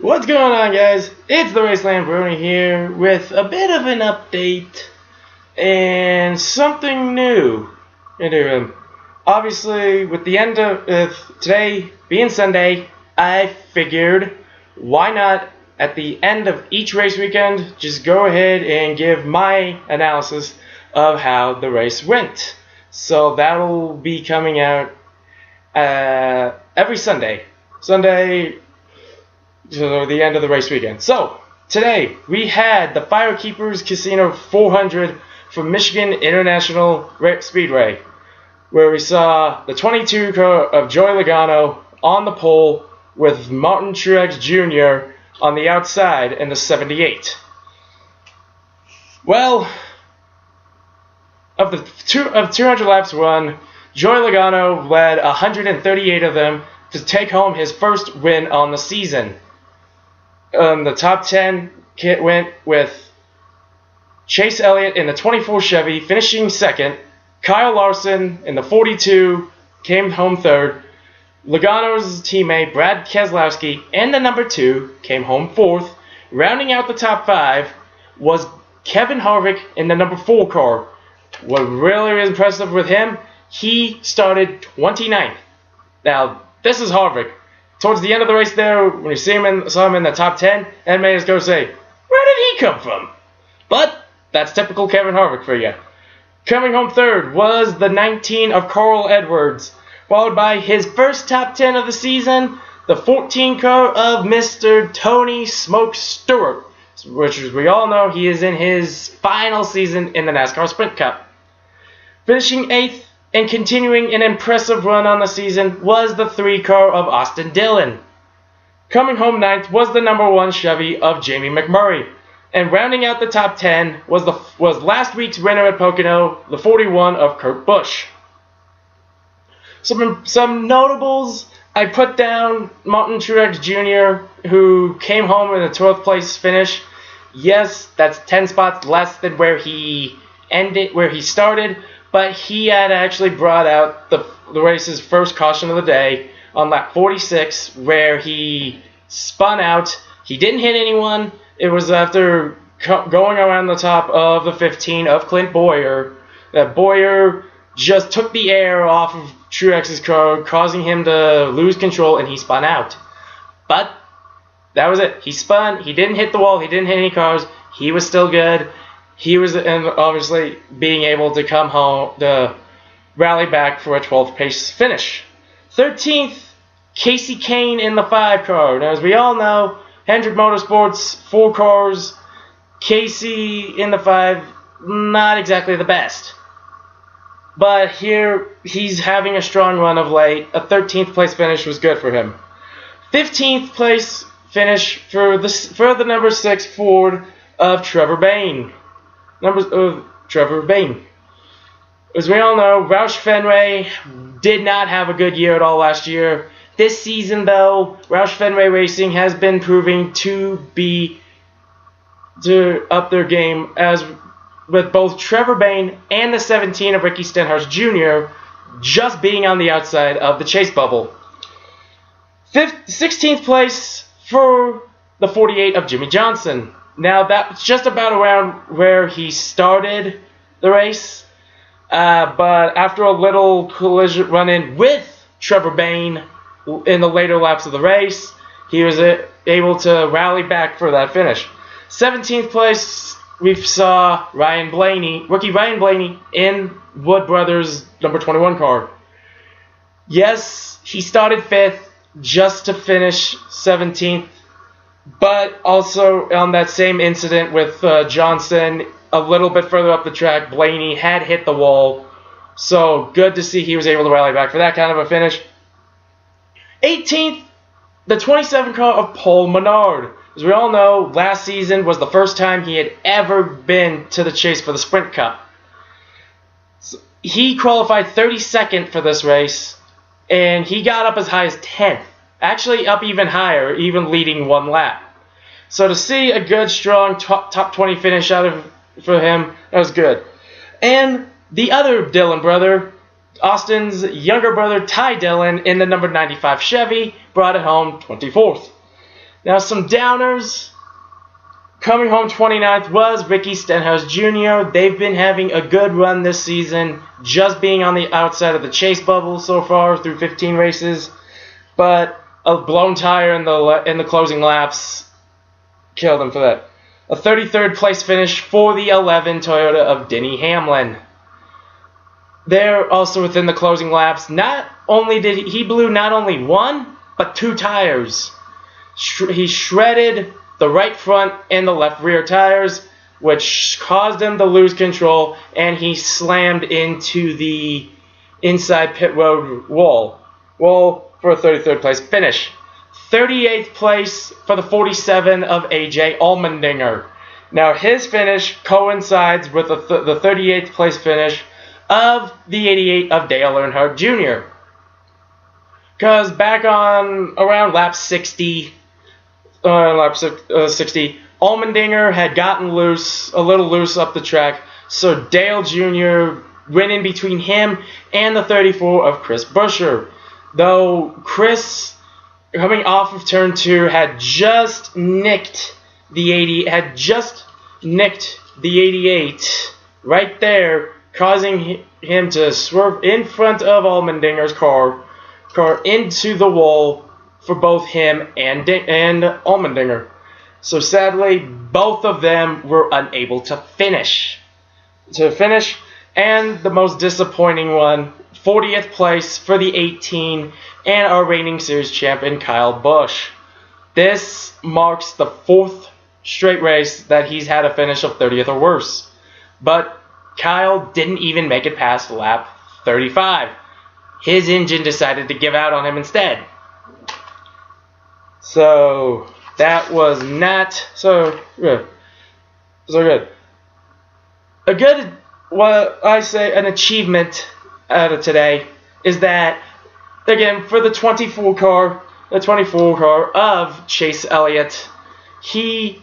What's going on, guys? It's the Raceland Brony here with a bit of an update and something new. Obviously, with the end of today being Sunday, I figured why not at the end of each race weekend just go ahead and give my analysis of how the race went. So that'll be coming out every Sunday. To the end of the race weekend. So, today we had the Firekeepers Casino 400 from Michigan International Speedway, where we saw the 22 car of Joey Logano on the pole with Martin Truex Jr. on the outside in the 78. Well, of 200 laps run, Joey Logano led 138 of them to take home his first win on the season. The top 10 went with Chase Elliott in the 24 Chevy, finishing second. Kyle Larson in the 42 came home third. Logano's teammate Brad Keselowski in the number 2 came home fourth. Rounding out the top 5 was Kevin Harvick in the number 4 car. What really was impressive with him, he started 29th. Now, this is Harvick. Towards the end of the race there, when you saw him in the top 10, and made us go say, where did he come from? But that's typical Kevin Harvick for you. Coming home third was the 19 of Carl Edwards, followed by his first top 10 of the season, the 14 car of Mr. Tony Smoke Stewart, which, as we all know, he is in his final season in the NASCAR Sprint Cup. Finishing 8th and continuing an impressive run on the season was the 3 car of Austin Dillon. Coming home 9th was the number 1 Chevy of Jamie McMurray. And rounding out the top 10 was last week's winner at Pocono, the 41 of Kurt Busch. Some notables, I put down Martin Truex Jr., who came home in a 12th place finish. Yes, that's 10 spots less than where he started, but he had actually brought out the race's first caution of the day on lap 46, where he spun out. He didn't hit anyone. It was after going around the top of the 15 of Clint Bowyer that Bowyer just took the air off of Truex's car, causing him to lose control, and he spun out. But that was it. He spun. He didn't hit the wall. He didn't hit any cars. He was still good. He was obviously being able to come home to rally back for a 12th place finish. 13th, Kasey Kahne in the 5 car. Now, as we all know, Hendrick Motorsports, 4 cars. Kasey in the 5, not exactly the best. But here, he's having a strong run of late. A 13th place finish was good for him. 15th place finish for the number 6 Ford of Trevor Bayne. Trevor Bayne. As we all know, Roush Fenway did not have a good year at all last year. This season, though, Roush Fenway Racing has been proving to up their game, as with both Trevor Bayne and the 17 of Ricky Stenhouse Jr. just being on the outside of the chase bubble. 16th place for the 48 of Jimmy Johnson. Now, that's just about around where he started the race, but after a little collision run-in with Trevor Bayne in the later laps of the race, he was able to rally back for that finish. 17th place, we saw rookie Ryan Blaney in Wood Brothers' number 21 car. Yes, he started 5th just to finish 17th. But also on that same incident with Johnson, a little bit further up the track, Blaney had hit the wall. So good to see he was able to rally back for that kind of a finish. 18th, the 27 car of Paul Menard. As we all know, last season was the first time he had ever been to the chase for the Sprint Cup. So he qualified 32nd for this race, and he got up as high as 10th. Actually up even higher, even leading 1 lap. So to see a good, strong top 20 finish for him, that was good. And the other Dillon brother, Austin's younger brother Ty Dillon, in the number 95 Chevy, brought it home 24th. Now some downers. Coming home 29th was Ricky Stenhouse Jr. They've been having a good run this season, just being on the outside of the chase bubble so far through 15 races. But a blown tire in the closing laps killed him for that. A 33rd place finish for the 11 Toyota of Denny Hamlin. They're also within the closing laps. Not only did he blew not only one, but two tires. He shredded the right front and the left rear tires, which caused him to lose control, and he slammed into the inside pit road wall for a 33rd place finish. 38th place for the 47 of AJ Allmendinger. Now his finish coincides with the 38th place finish of the 88 of Dale Earnhardt Jr. Because back on around lap 60, Allmendinger had gotten a little loose up the track, so Dale Jr. went in between him and the 34 of Chris Buescher. Though Chris, coming off of turn 2, had just nicked the 88 right there, causing him to swerve in front of Allmendinger's car into the wall for both him and Allmendinger. So sadly, both of them were unable to finish. And the most disappointing one, 40th place for the 18 and our reigning series champion Kyle Busch. This marks the 4th straight race that he's had a finish of 30th or worse. But Kyle didn't even make it past lap 35. His engine decided to give out on him instead. So that was not so good. An achievement out of today is that, again, for the 24 car of Chase Elliott, he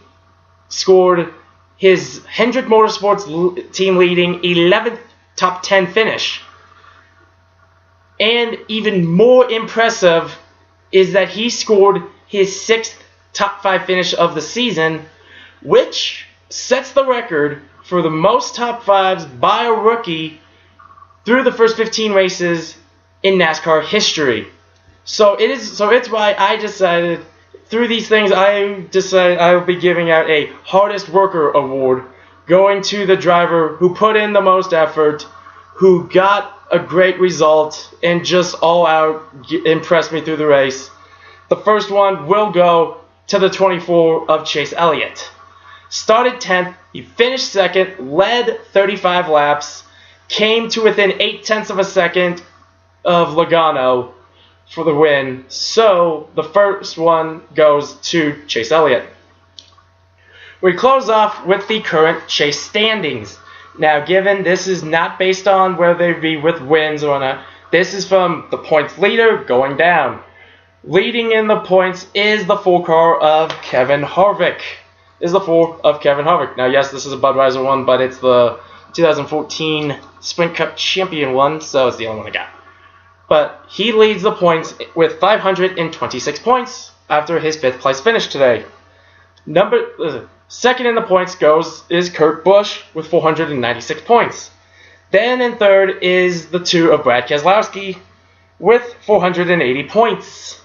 scored his Hendrick Motorsports team leading 11th top 10 finish. And even more impressive is that he scored his 6th top 5 finish of the season, which sets the record for the most top 5s by a rookie through the first 15 races in NASCAR history. So it's why I decided, through these things, I will be giving out a hardest worker award, going to the driver who put in the most effort, who got a great result, and just all out impressed me through the race. The first one will go to the 24 of Chase Elliott. Started 10th, he finished 2nd, led 35 laps, came to within 0.8 of a second of Logano for the win. So the first one goes to Chase Elliott. We close off with the current Chase standings. Now, given this is not based on where they be with wins or not, this is from the points leader going down. Leading in the points is the 4 car of Kevin Harvick. Now, yes, this is a Budweiser one, but it's the 2014 Sprint Cup champion one, so it's the only one I got. But he leads the points with 526 points after his 5th place finish today. Second in the points is Kurt Busch with 496 points. Then in third is the 2 of Brad Keselowski with 480 points.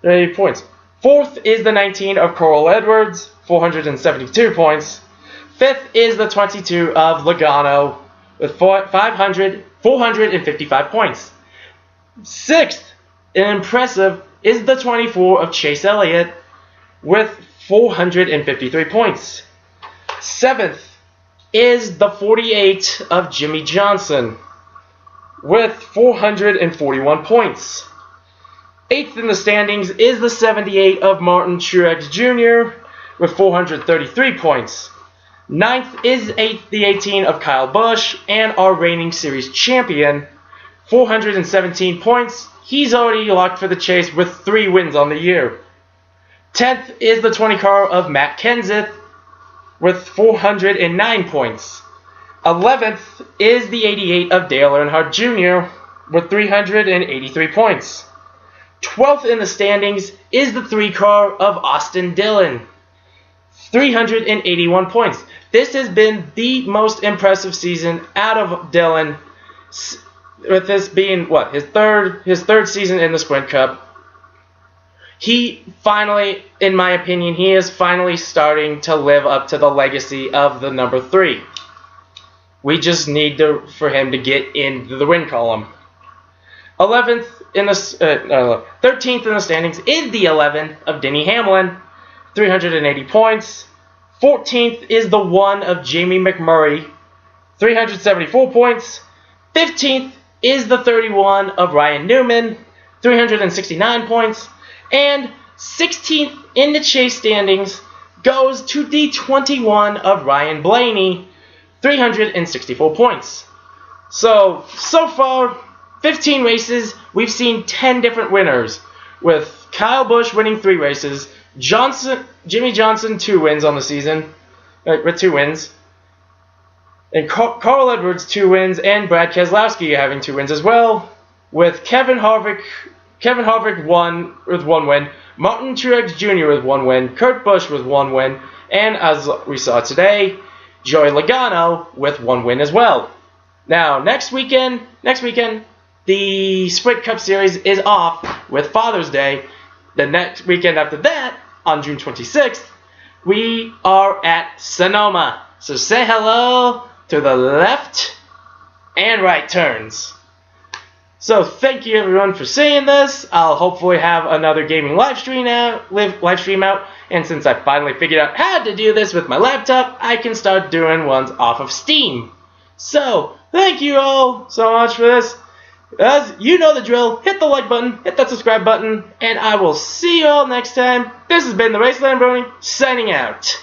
80 points. Fourth is the 19 of Carl Edwards, 472 points. Fifth is the 22 of Logano with 455 points. Sixth, and impressive, is the 24 of Chase Elliott with 453 points. Seventh is the 48 of Jimmy Johnson with 441 points. Eighth in the standings is the 78 of Martin Truex Jr. with 433 points. Ninth is the 18 of Kyle Busch and our reigning series champion, 417 points. He's already locked for the chase with 3 wins on the year. 10th is the 20 car of Matt Kenseth with 409 points. 11th is the 88 of Dale Earnhardt Jr. with 383 points. 12th in the standings is the 3-car of Austin Dillon. 381 points. This has been the most impressive season out of Dillon, with this being his third season in the Sprint Cup. He finally, in my opinion, he is finally starting to live up to the legacy of the number 3. We just need for him to get into the win column. 13th in the standings is the 11 of Denny Hamlin, 380 points. 14th is the 1 of Jamie McMurray, 374 points. 15th is the 31 of Ryan Newman, 369 points. And 16th in the chase standings goes to the 21 of Ryan Blaney, 364 points. So far, 15 races, we've seen 10 different winners, with Kyle Busch winning 3 races, Jimmy Johnson 2 wins on the season, with 2 wins, and Carl Edwards 2 wins, and Brad Keselowski having 2 wins as well, with Kevin Harvick 1 with 1 win, Martin Truex Jr. with 1 win, Kurt Busch with 1 win, and as we saw today, Joey Logano with 1 win as well. Now, next weekend, the Sprint Cup Series is off with Father's Day. The next weekend after that, on June 26th, we are at Sonoma. So say hello to the left and right turns. So thank you everyone for seeing this. I'll hopefully have another gaming live stream out. And since I finally figured out how to do this with my laptop, I can start doing ones off of Steam. So thank you all so much for this. As you know the drill, hit the like button, hit that subscribe button, and I will see you all next time. This has been the Race Lamborghini, signing out.